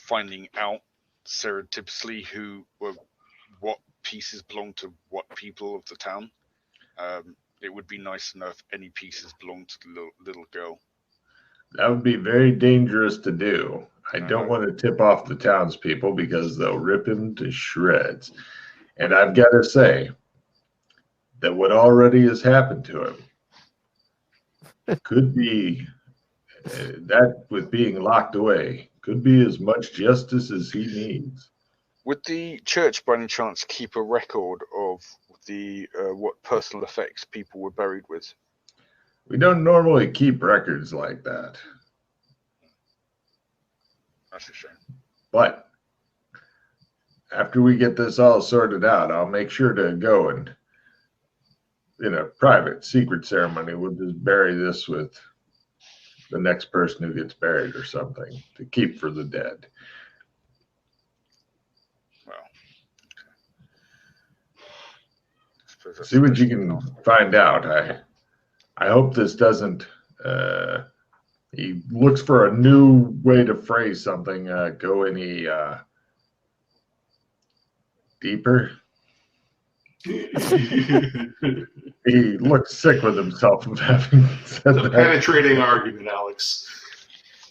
finding out surreptitiously what pieces belong to what people of the town, it would be nice to know if any pieces belong to the little girl. That would be very dangerous to do. I Uh-huh. don't want to tip off the townspeople because they'll rip him to shreds. And I've got to say that what already has happened to him could be that with being locked away could be as much justice as he needs. Would the church, by any chance, keep a record of the what personal effects people were buried with? We don't normally keep records like that. That's a shame. But after we get this all sorted out, I'll make sure to go and, in a private, secret ceremony, we'll just bury this with the next person who gets buried or something to keep for the dead. Well, okay. See what you can find out. I hope this doesn't. He looks for a new way to phrase something. Go any deeper. He looks sick with himself of having said The that. penetrating argument, Alex.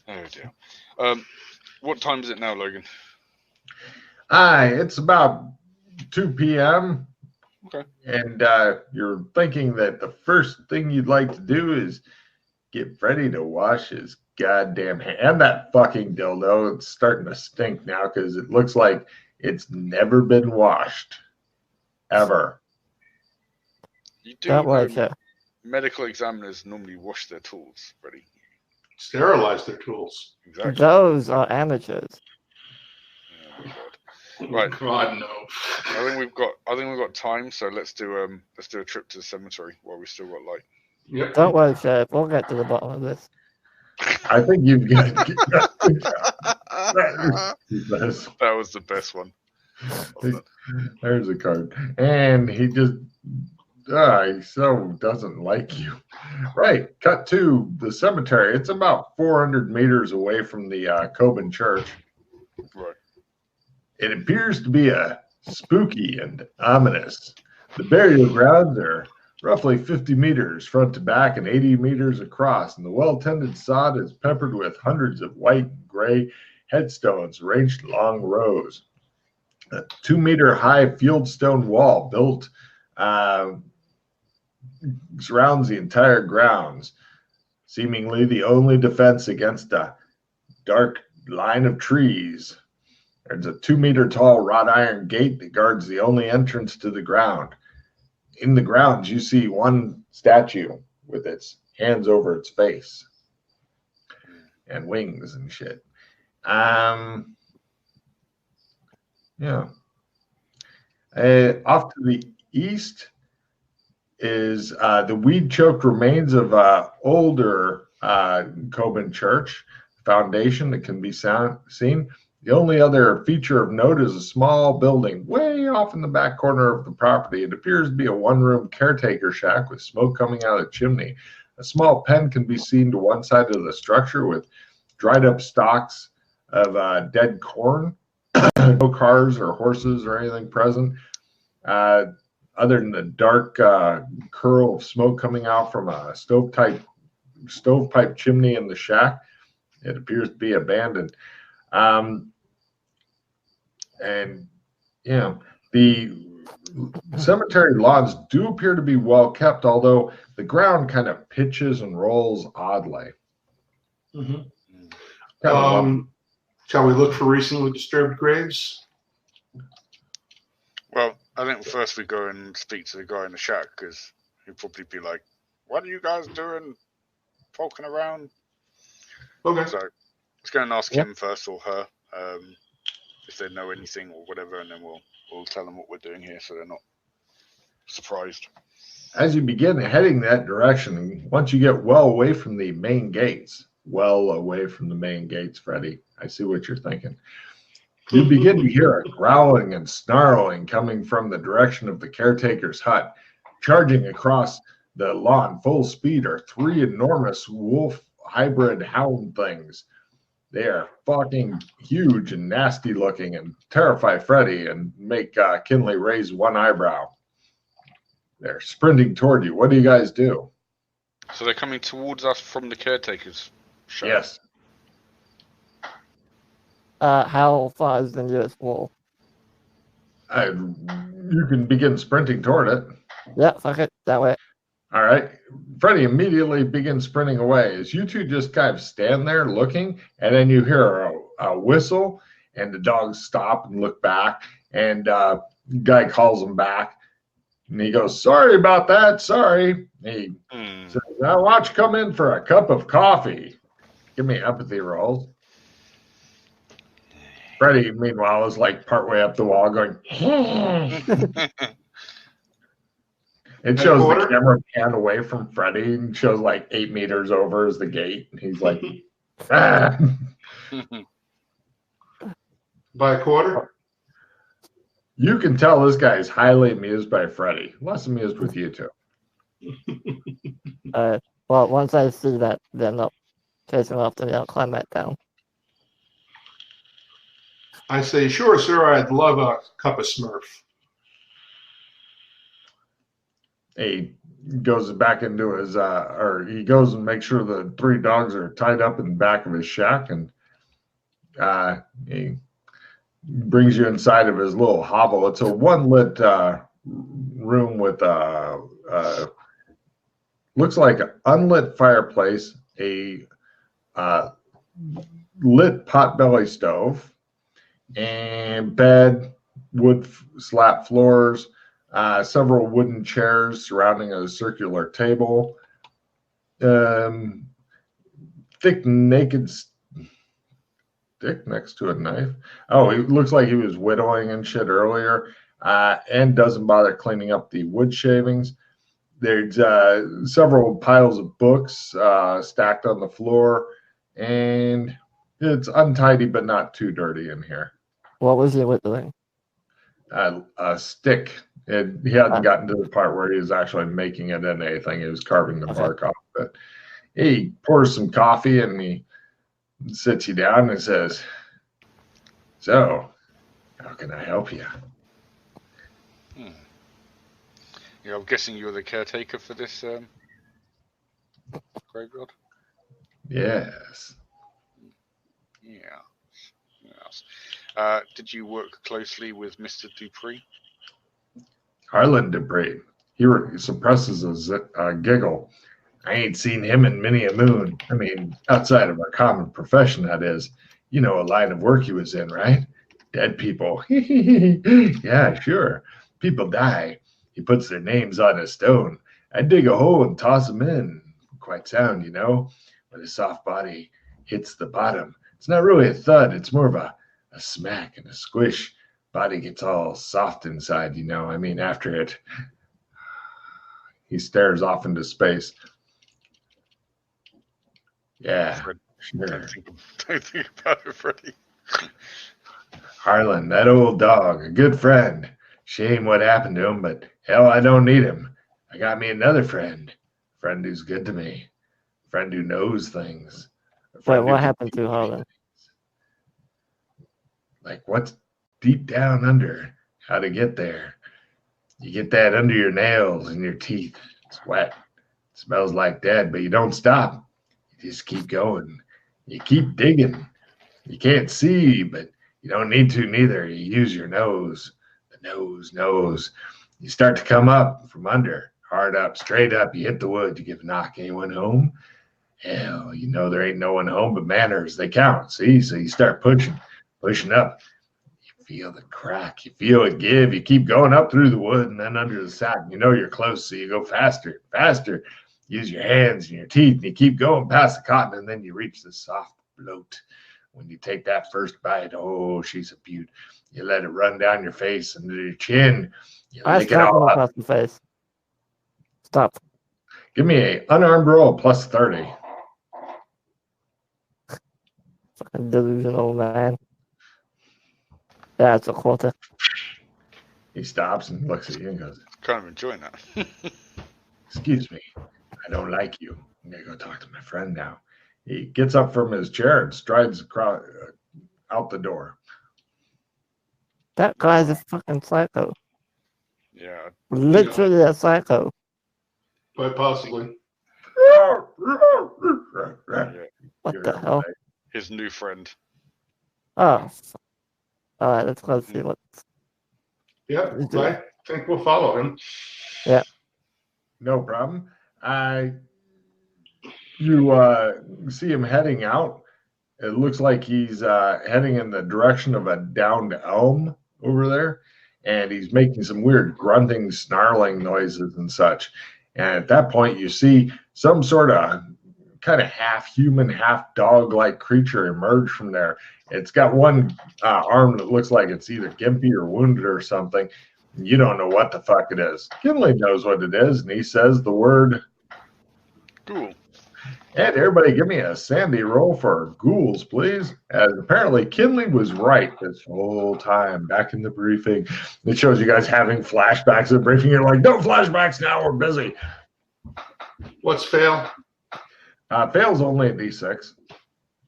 Oh dear. What time is it now, Logan? It's about 2 p.m. Okay. And you're thinking that the first thing you'd like to do is get Freddy to wash his goddamn hand. And that fucking dildo, it's starting to stink now because it looks like it's never been washed. Ever. You do Don't worry, know sir. medical examiners normally wash their tools, Freddy. Sterilize their tools. Exactly. Those are amateurs. Oh, God. Right. God, no. I think we've got time, so let's do a trip to the cemetery while we still got light. Yep. Don't worry, Sheriff. We'll get to the bottom of this. I think you've got. That was the best one. There's a card. And he just. He so doesn't like you. Right. Cut to the cemetery. It's about 400 meters away from the Coben Church. Right. It appears to be a spooky and ominous. The burial grounds are roughly 50 meters front to back and 80 meters across, and the well-tended sod is peppered with hundreds of white and gray headstones arranged in long rows. A 2-meter-high fieldstone wall built surrounds the entire grounds, seemingly the only defense against a dark line of trees. There's a 2-meter-tall wrought iron gate that guards the only entrance to the ground. In the grounds, you see one statue with its hands over its face and wings and shit. Yeah. Off to the east is the weed-choked remains of older Coben Church foundation that can be seen. The only other feature of note is a small building way off in the back corner of the property. It appears to be a one-room caretaker shack with smoke coming out of the chimney. A small pen can be seen to one side of the structure with dried-up stalks of dead corn. No cars or horses or anything present, other than the dark curl of smoke coming out from a stovepipe chimney in the shack. It appears to be abandoned. And the cemetery lawns do appear to be well kept, although the ground kind of pitches and rolls oddly. Mm-hmm. Shall we look for recently disturbed graves? Well, I think first we go and speak to the guy in the shack, because he'll probably be like, "What are you guys doing, poking around?" Okay. So let's go and ask him first, or her, if they know anything or whatever, and then we'll tell them what we're doing here, so they're not surprised. As you begin heading that direction, once you get well away from the main gates, Freddy, I see what you're thinking. You begin to hear a growling and snarling coming from the direction of the caretaker's hut. Charging across the lawn full speed are 3 enormous wolf hybrid hound things. They are fucking huge and nasty looking and terrify Freddy and make Kinley raise one eyebrow. They're sprinting toward you. What do you guys do? So they're coming towards us from the caretaker's show. Yes. How far is the nearest wall? You can begin sprinting toward it. Yeah, fuck it, that way. All right. Freddy immediately begins sprinting away as you two just kind of stand there looking, and then you hear a whistle, and the dogs stop and look back, and guy calls them back, and he goes, "Sorry about that, sorry." He says, "Now why don't you come in for a cup of coffee?" Give me empathy rolls. Freddy, meanwhile, is like partway up the wall going, It shows the camera pan away from Freddy and shows like 8 meters over is the gate. And he's like, ah. By a quarter? You can tell this guy is highly amused by Freddy. Less amused with you two. Well, once I see that they're not chasing after me, I'll climb back down. I say, sure, sir, I'd love a cup of Smurf. He goes back into his, or he goes and makes sure the 3 dogs are tied up in the back of his shack, and he brings you inside of his little hovel. It's a one-lit room with looks like an unlit fireplace, a lit potbelly stove, and bed, wood slat floors, several wooden chairs surrounding a circular table, thick naked stick next to a knife. Oh, it looks like he was whittling and shit earlier, and doesn't bother cleaning up the wood shavings. There's several piles of books stacked on the floor, and it's untidy but not too dirty in here. What was he whittling? A stick. He hadn't gotten to the part where he was actually making it into anything. He was carving the bark off it. He pours some coffee and he sits you down and says, "So, how can I help you?" Yeah, I'm guessing you're the caretaker for this graveyard? Yes. Yeah. Yes. Did you work closely with Mr. Dupree? Harlan Dupree. He suppresses a giggle. I ain't seen him in many a moon. I mean, outside of our common profession, that is. You know, a line of work he was in, right? Dead people. Yeah, sure. People die. He puts their names on a stone. I dig a hole and toss them in. Quite sound, you know, when a soft body hits the bottom. It's not really a thud. It's more of a smack and a squish. Body gets all soft inside, you know. I mean, after it. He stares off into space. Yeah, sure. Don't think about it, Freddie. Harlan, that old dog, a good friend. Shame what happened to him, but hell, I don't need him. I got me another friend. A friend who's good to me. A friend who knows things. Wait, what happened to Harlan? Like what's deep down under, how to get there. You get that under your nails and your teeth. It's wet. It smells like dead, but you don't stop. You just keep going. You keep digging. You can't see, but you don't need to neither. You use your nose. The nose. You start to come up from under, hard up, straight up. You hit the wood. You give a knock. Anyone home? Hell, you know there ain't no one home, but manners, they count. See? So you start pushing up. You feel the crack. You feel it give. You keep going up through the wood and then under the sack. You know you're close, so you go faster. Use your hands and your teeth, and you keep going past the cotton, and then you reach the soft bloat. When you take that first bite, oh, she's a beaut. You let it run down your face and to your chin. You lick it all up. Across the face. Stop. Give me an unarmed roll plus 30. Fucking delusional, man. Yeah, it's a quarter. He stops and looks at you and goes, Kind of enjoying that. "Excuse me, I don't like you. I'm going to go talk to my friend now." He gets up from his chair and strides across, out the door. That guy's a fucking psycho. Yeah. Literally a psycho. Quite possibly. Yeah. What the hell? His new friend. Oh. Alright, let's go see what. Yep, He's doing. I think we'll follow him. No problem. You see him heading out. It looks like he's heading in the direction of a downed elm over there, and he's making some weird grunting, snarling noises and such. And at that point, you see some sort of kind of half human, half dog like creature emerge from there. It's got one arm that looks like it's either gimpy or wounded or something. You don't know what the fuck it is. Kinley knows what it is, and he says the word. Cool. And everybody give me a Sandy roll for ghouls, please. As apparently Kinley was right this whole time back in the briefing. It shows you guys having flashbacks of the briefing. You're like, no flashbacks now, we're busy. What's fail? Fail's only a D6.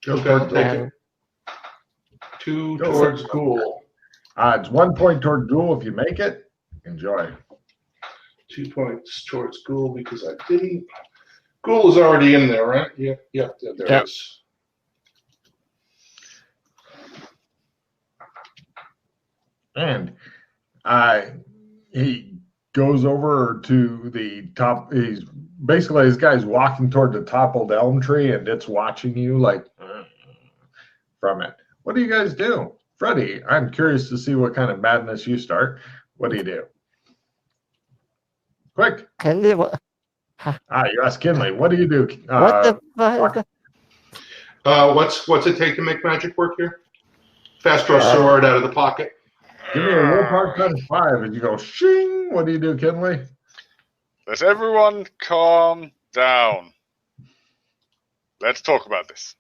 Okay, I'll take it. 2 towards ghoul. It's 1 point toward ghoul if you make it. Enjoy. 2 points towards ghoul because I didn't. Ghoul is already in there, right? Yep, there it is. And he goes over to the top. He's basically, this guy's walking toward the toppled elm tree, and it's watching you like from it. What do you guys do? Freddie, I'm curious to see what kind of madness you start. What do you do? Quick. Kinley, what? You asked Kinley. What do you do? What the fuck is that? What's it take to make magic work here? Fast draw sword out of the pocket. Give me a willpower times 5, and you go shing. What do you do, Kinley? Let's everyone calm down. Let's talk about this.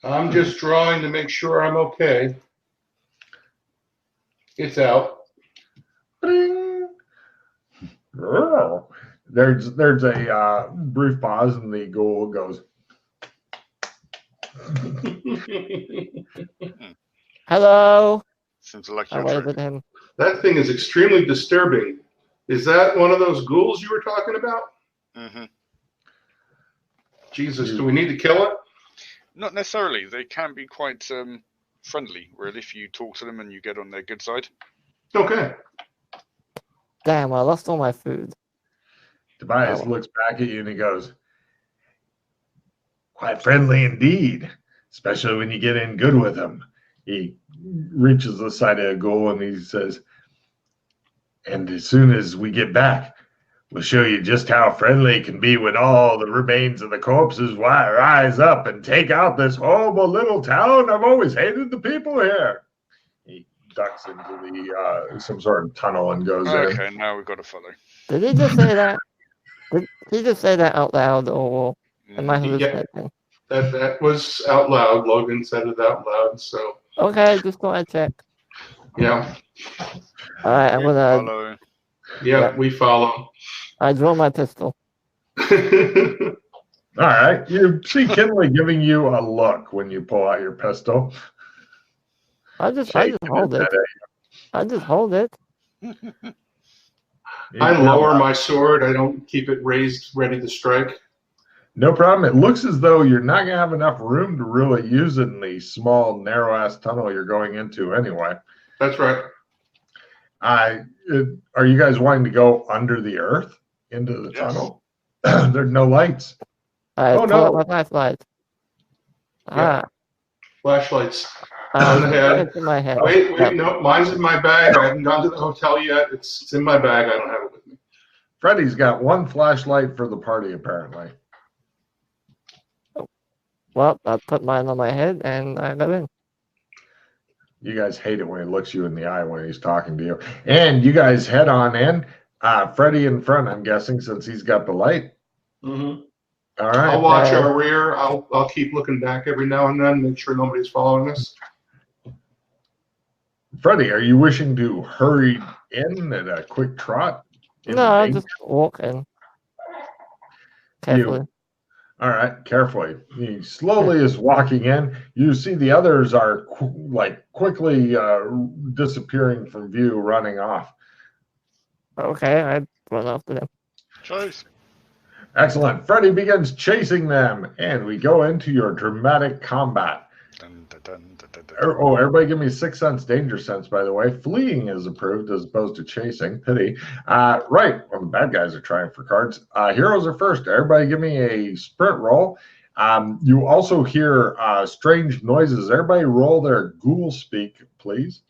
I'm just drawing to make sure I'm okay. It's out. Ding. There's a brief pause, and the ghoul goes. Hello. Seems like I you're waved tricked. at him. That thing is extremely disturbing. Is that one of those ghouls you were talking about? Mm-hmm. Jesus, do we need to kill it? Not necessarily. They can be quite friendly, really, if you talk to them and you get on their good side. Okay. Damn, I lost all my food. Tobias looks back at you and he goes, quite friendly indeed, especially when you get in good with him. He reaches the side of a ghoul and he says, and as soon as we get back, we'll show you just how friendly it can be when all the remains of the corpses rise up and take out this horrible little town. I've always hated the people here. He ducks into the some sort of tunnel and goes in. Okay, now we've got to follow. Did he just say that? Did he just say that out loud, or am I hallucinating? That was out loud. Logan said it out loud, so. Okay, just thought I'd check. Yeah. Alright, I'm gonna. Follow. Yeah, we follow. I draw my pistol. All right. You see Kinley giving you a look when you pull out your pistol. I just hold it. I just hold it. I lower my sword. I don't keep it raised, ready to strike. No problem. It looks as though you're not going to have enough room to really use it in the small, narrow-ass tunnel you're going into anyway. That's right. Are you guys wanting to go under the earth into the tunnel? There's no lights. I pull out my flashlight. Yeah. Flashlights on the head. It's in my head. Wait, no, mine's in my bag. I haven't gone to the hotel yet. It's in my bag. I don't have it with me. Freddie's got one flashlight for the party, apparently. Well, I put mine on my head and I go in. You guys hate it when he looks you in the eye when he's talking to you. And you guys head on in. Freddie in front, I'm guessing, since he's got the light. Mm-hmm. All right. I'll watch our rear. I'll keep looking back every now and then, make sure nobody's following us. Freddie, are you wishing to hurry in at a quick trot? No, I'll just walk in. Carefully. All right, carefully. He slowly is walking in. You see the others are quickly disappearing from view, running off. Okay, I run after them. Chase. Excellent. Freddy begins chasing them, and we go into your dramatic combat. Dun, dun, dun, dun, dun, dun. Oh, everybody give me 6 sense danger sense, by the way. Fleeing is approved as opposed to chasing. Pity. Right. Well, the bad guys are trying for cards. Heroes are first. Everybody give me a sprint roll. You also hear strange noises. Everybody roll their ghoul speak, please.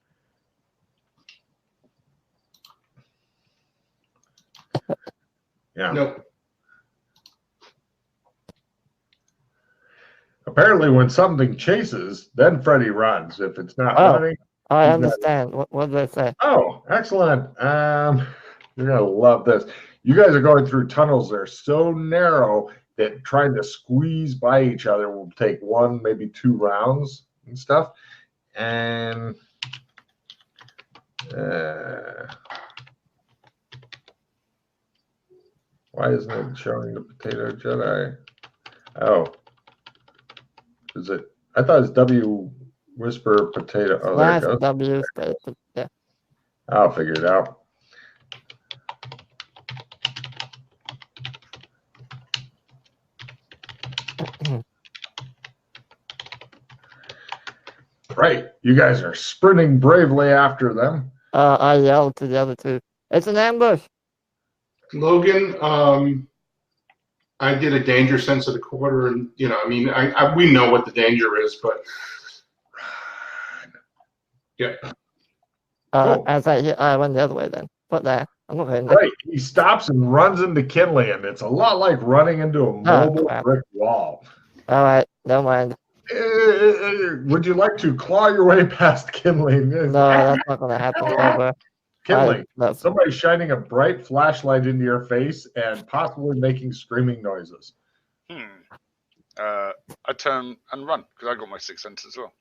Yeah. Nope. Apparently, when something chases, then Freddy runs. If it's not Oh. running, I he's not. understand. What did they say? Oh, excellent. You're going to love this. You guys are going through tunnels. They're so narrow that trying to squeeze by each other will take 1, maybe 2 rounds and stuff. And why isn't it showing the Potato Jedi? Oh, is it? I thought it's W Whisper Potato. Oh, there it Slash goes. W space. Yeah. I'll figure it out. Right. You guys are sprinting bravely after them. I yelled to the other two. It's an ambush. Logan, I did a danger sense of the quarter, and I mean, we know what the danger is, but yeah. Cool. As I went the other way then. But there. I'm not going there. Right. He stops and runs into Kinley, and it's a lot like running into a mobile crap. brick wall. All right. Never mind. Would you like to claw your way past Kinley? No, that's not going to happen ever. Kinley, No. somebody's shining a bright flashlight into your face and possibly making screaming noises. I turn and run because I got my 6 sense as well.